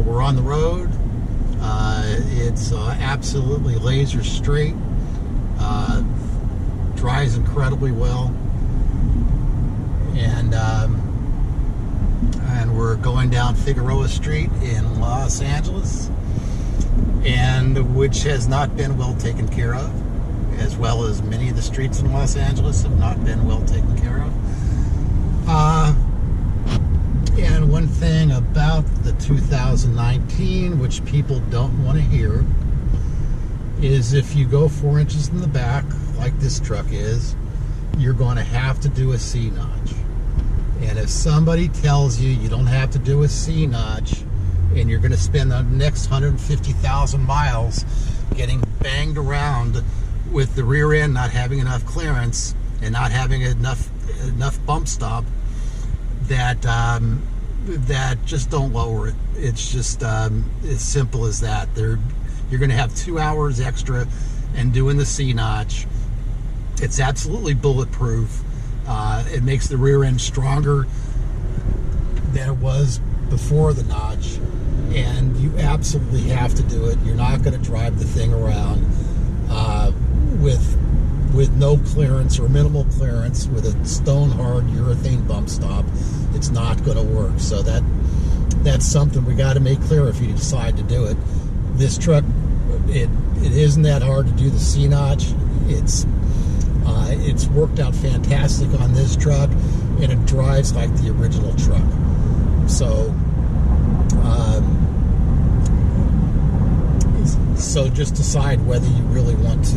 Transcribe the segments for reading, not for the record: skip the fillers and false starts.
we're on the road. It's absolutely laser straight. Drives incredibly well. And we're going down Figueroa Street in Los Angeles, and which has not been well taken care of, as well as many of the streets in Los Angeles have not been well taken care of. And one thing about the 2019, which people don't want to hear, is if you go 4 inches in the back, like this truck is, you're going to have to do a C-notch. And if somebody tells you you don't have to do a C-notch, and you're going to spend the next 150,000 miles getting banged around with the rear end not having enough clearance and not having enough bump stop, that just don't lower it. It's just as simple as that. You're going to have 2 hours extra and doing the C-notch. It's absolutely bulletproof. It makes the rear end stronger than it was before the notch, and you absolutely have to do it. You're not going to drive the thing around with no clearance or minimal clearance with a stone hard urethane bump stop. It's not going to work. So that's something we got to make clear if you decide to do it. This truck, it isn't that hard to do the C-notch. It's worked out fantastic on this truck, and it drives like the original truck. So just decide whether you really want to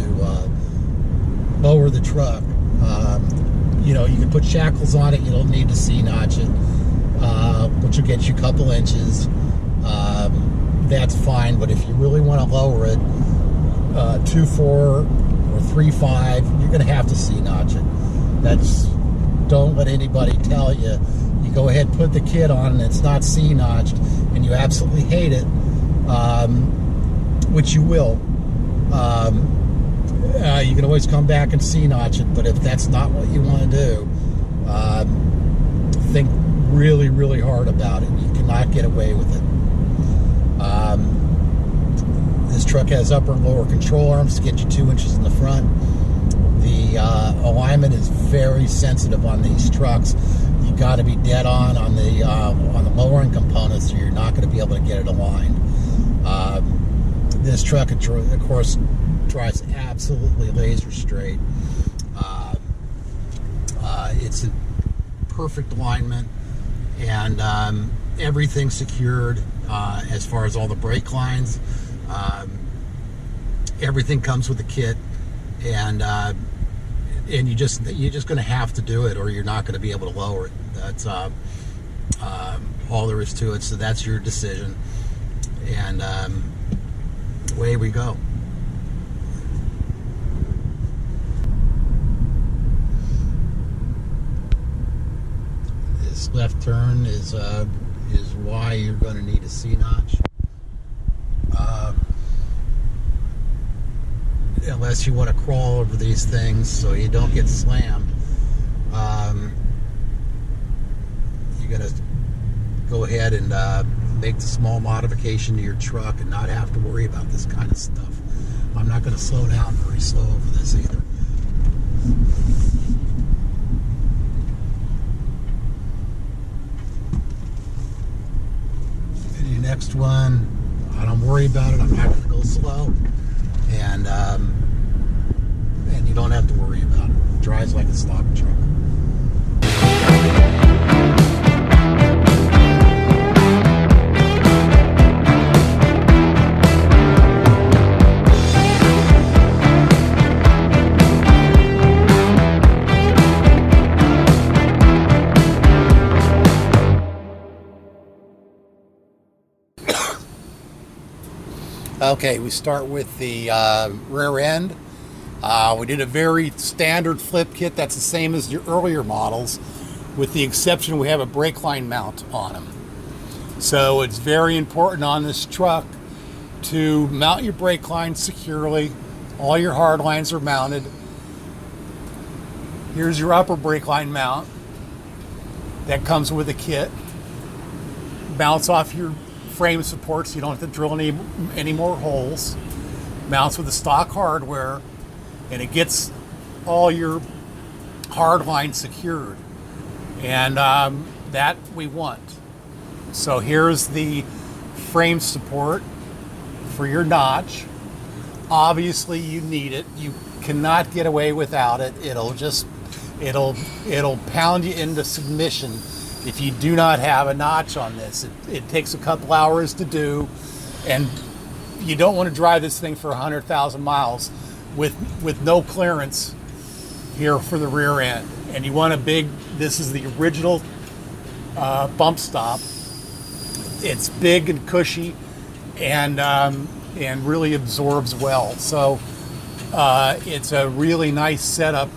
lower the truck. You can put shackles on it. You don't need to C-notch it, which will get you a couple inches. That's fine. But if you really want to lower it, 2.4 or 3.5, you're going to have to C-notch it. Don't let anybody tell you. You go ahead and put the kit on and it's not C-notched, and you absolutely hate it, which you will. You can always come back and C-notch it, but if that's not what you want to do, think really, really hard about it. You cannot get away with it. This truck has upper and lower control arms to get you 2 inches in the front. The alignment is very sensitive on these trucks. You got to be dead on the lowering components, or you're not going to be able to get it aligned. This truck, of course, drives absolutely laser straight. It's a perfect alignment, and everything's secured as far as all the brake lines. Everything comes with the kit, and you're just going to have to do it, or you're not going to be able to lower it. That's all there is to it. So that's your decision, and away we go. This left turn is why you're going to need a C-notch. Unless you want to crawl over these things so you don't get slammed, you're going to go ahead and make the small modification to your truck and not have to worry about this kind of stuff. I'm not going to slow down very slow over this either. And the next one, I don't worry about it. I'm not going to go slow. And you don't have to worry about it. It drives like a stock truck. Okay, we start with the rear end. We did a very standard flip kit that's the same as your earlier models, with the exception we have a brake line mount on them. So it's very important on this truck to mount your brake lines securely. All your hard lines are mounted. Here's your upper brake line mount that comes with a kit. Bounce off your frame support, so you don't have to drill any more holes. Mounts with the stock hardware, and it gets all your hard lines secured, and that we want. So here's the frame support for your notch. Obviously you need it. You cannot get away without it. It'll pound you into submission if you do not have a notch on this. It takes a couple hours to do, and you don't want to drive this thing for 100,000 miles with no clearance here for the rear end. And you want a big, this is the original bump stop. It's big and cushy, and really absorbs well. So it's a really nice setup.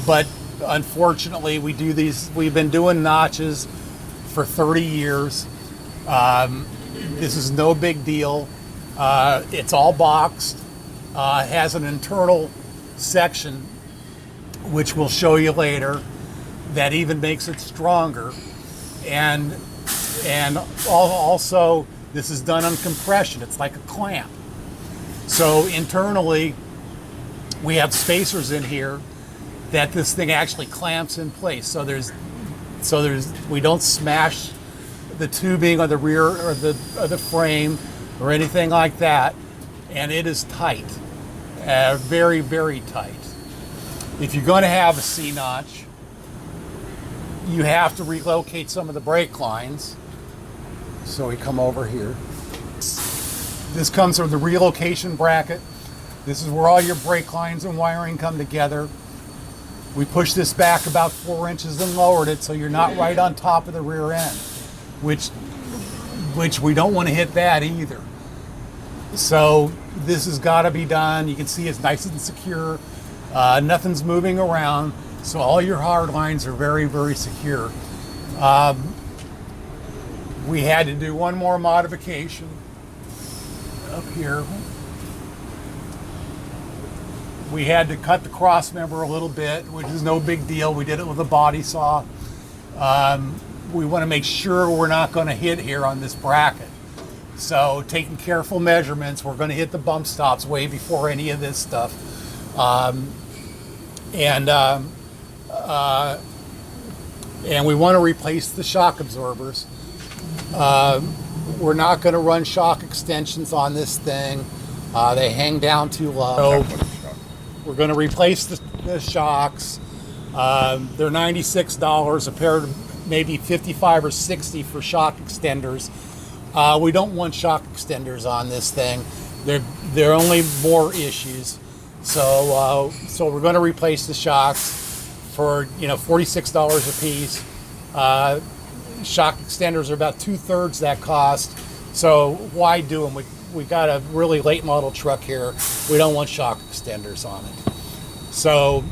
But unfortunately, we've been doing notches for 30 years. This is no big deal. It's all boxed. It has an internal section, which we'll show you later, that even makes it stronger. And also, this is done on compression. It's like a clamp. So internally, we have spacers in here that this thing actually clamps in place. So we don't smash the tubing or the rear or the frame or anything like that. And it is tight, very, very tight. If you're going to have a C-notch, you have to relocate some of the brake lines. So we come over here. This comes from the relocation bracket. This is where all your brake lines and wiring come together. We pushed this back about 4 inches and lowered it so you're not right on top of the rear end, which we don't want to hit that either. So this has got to be done. You can see it's nice and secure. Nothing's moving around, so all your hard lines are very, very secure. We had to do one more modification up here. We had to cut the crossmember a little bit, which is no big deal. We did it with a body saw. We want to make sure we're not going to hit here on this bracket. So taking careful measurements, we're going to hit the bump stops way before any of this stuff. And we want to replace the shock absorbers. We're not going to run shock extensions on this thing. They hang down too low. So we're going to replace the shocks. They're $96 a pair, maybe $55 or $60 for shock extenders. We don't want shock extenders on this thing. They're only more issues. So we're going to replace the shocks for $46 a piece. Shock extenders are about 2/3 that cost. So why do them? We got a really late model truck here. We don't want shock extenders on it. So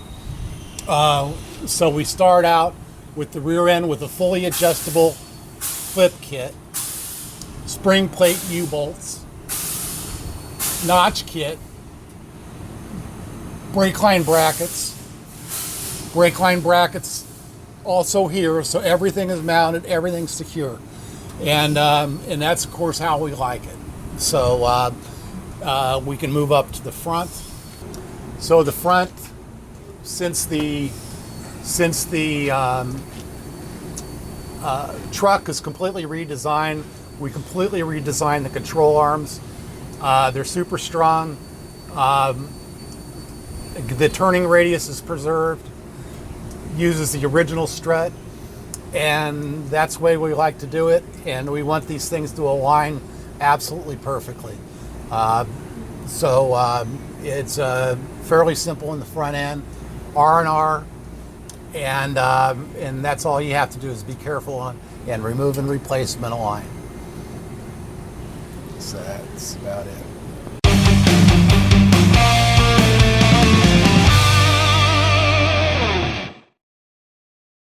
we start out with the rear end with a fully adjustable flip kit, spring plate U-bolts, notch kit, brake line brackets also here, so everything is mounted, everything's secure, and that's of course how we like it. So we can move up to the front. So the front, since the truck is completely redesigned, we completely redesigned the control arms. They're super strong. The turning radius is preserved, uses the original strut, and that's the way we like to do it, and we want these things to align absolutely perfectly. It's fairly simple in the front end, R&R, and that's all you have to do is be careful on and remove and replace them in a line. So that's about it.